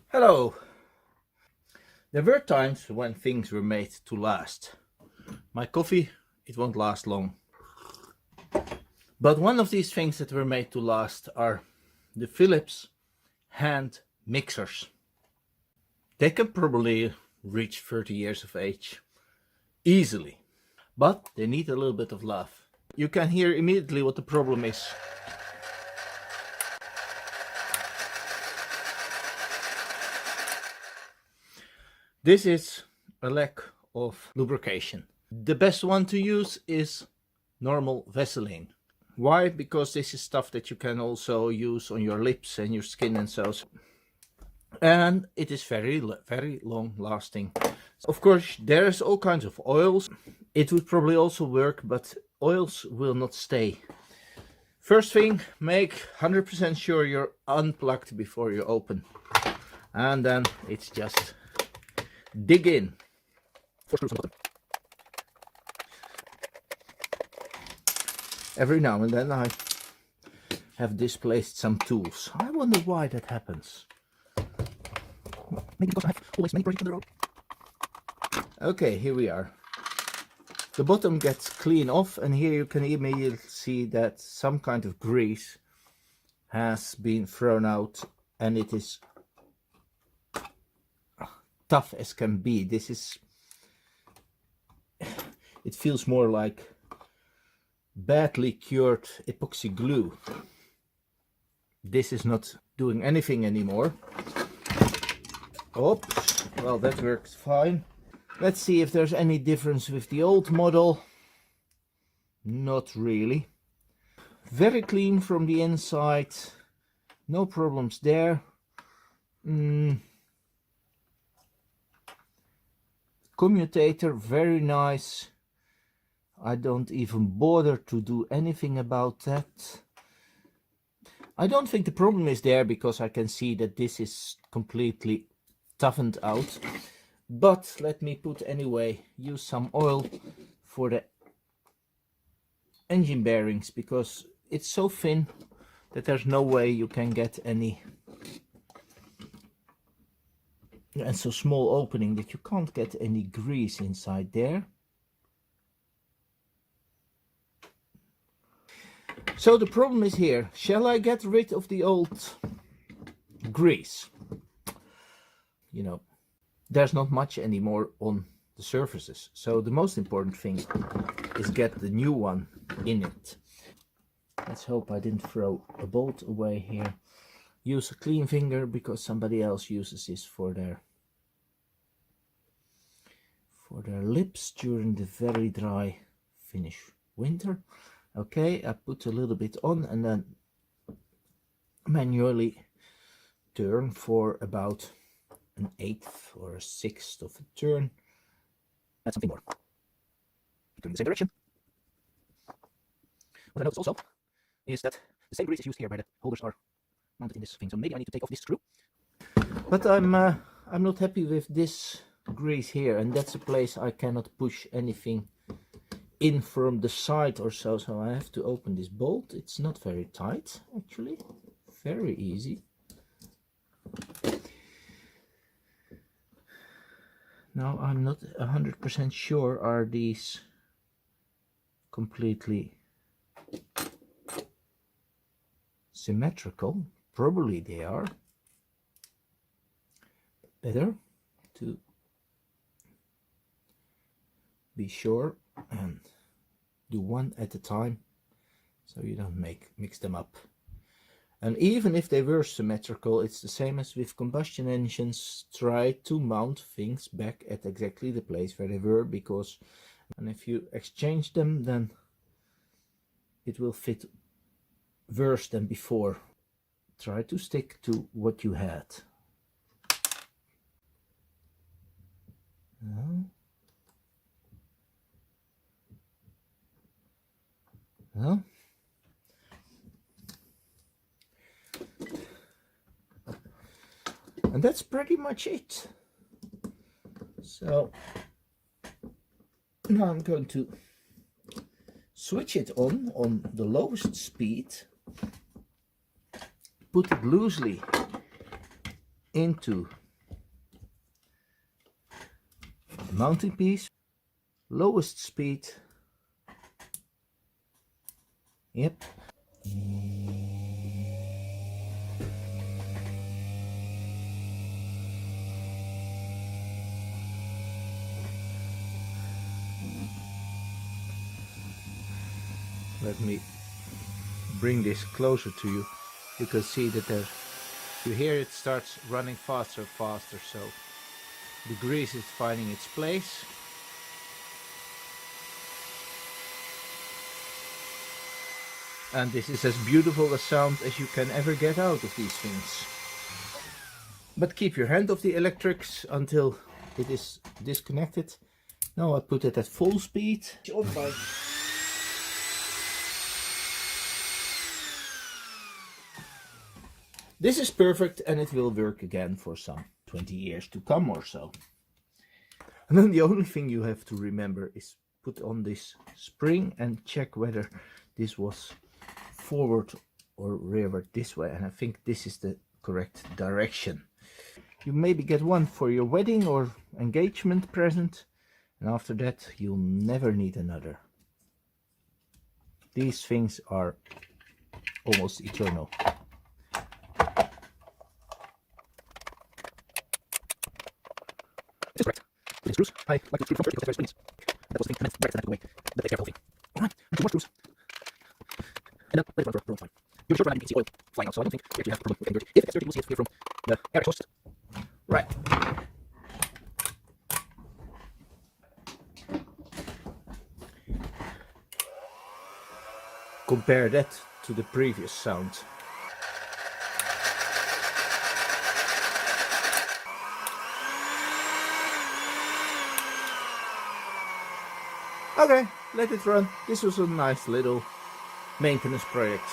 Hello! There were times when things were made to last. My coffee, it won't last long. But one of these things that were made to last are the Philips hand mixers. They can probably reach 30 years of age. Easily. But they need a little bit of love. You can hear immediately what the problem is. This is a lack of lubrication. The best one to use is normal Vaseline. Why? Because this is stuff that you can also use on your lips and your skin and so. And it is very long lasting. Of course, there's all kinds of oils. It would probably also work, but oils will not stay. First thing, make 100% sure you're unplugged before you open. And then it's just dig in. Every now and then I have displaced some tools. I wonder why that happens. Maybe because I have always many projects on the road. Okay, here we are. The bottom gets clean off, and here you can immediately see that some kind of grease has been thrown out, and it is tough as can be. This is, it feels more like badly cured epoxy glue. This is not doing anything anymore. Oops, well, that works fine. Let's see if there's any difference with the old model. Not really. Very clean from the inside. No problems there. Commutator, very nice. I don't even bother to do anything about that. I don't think the problem is there, because I can see that this is completely toughened out. But let me use some oil for the engine bearings, because it's so thin that there's no way you can get any, and so small opening that you can't get any grease inside there. So the problem is here. Shall I get rid of the old grease? You know, there's not much anymore on the surfaces. So the most important thing is get the new one in it. Let's hope I didn't throw a bolt away here. Use a clean finger, because somebody else uses this for their lips during the very dry Finnish winter. Okay, I put a little bit on and then manually turn for about an 1/8 or a 1/6 of a turn. Add something more. Keep going in the same direction. What I noticed also is that the same grease is used here, where the holders are mounted in this thing. So maybe I need to take off this screw. But I'm not happy with this grease here, and that's a place I cannot push anything in from the side or so. So I have to open this bolt. It's not very tight, actually. Very easy. Now I'm not 100% sure, are these completely symmetrical? Probably they are. Better to be sure and do one at a time, so you don't mix them up. And even if they were symmetrical, it's the same as with combustion engines. Try to mount things back at exactly the place where they were, because and if you exchange them, then it will fit worse than before. Try to stick to what you had. No. No. And that's pretty much it. So now I'm going to switch it on the lowest speed, put it loosely into the mounting piece, lowest speed. Yep. Let me bring this closer to you. You can see that you hear it starts running faster and faster, so the grease is finding its place. And this is as beautiful a sound as you can ever get out of these things. But keep your hand off the electrics until it is disconnected. Now I put it at full speed. This is perfect, and it will work again for some 20 years to come or so. And then the only thing you have to remember is put on this spring and check whether this was forward or rearward this way, and I think this is the correct direction. You maybe get one for your wedding or engagement present, and after that you'll never need another. These things are almost eternal. This is correct. With the screws, I like the screw from first because there's springs. That was the thing I meant right the way. That's a careful thing. Alright, and 2 more screws. And then let it run for fine. You're short run, you can see oil flying out, so I don't think we actually have a problem with getting dirty. If it gets dirty, we'll see it here from the air exhaust. Right. Compare that to the previous sound. Okay, let it run. This was a nice little maintenance project.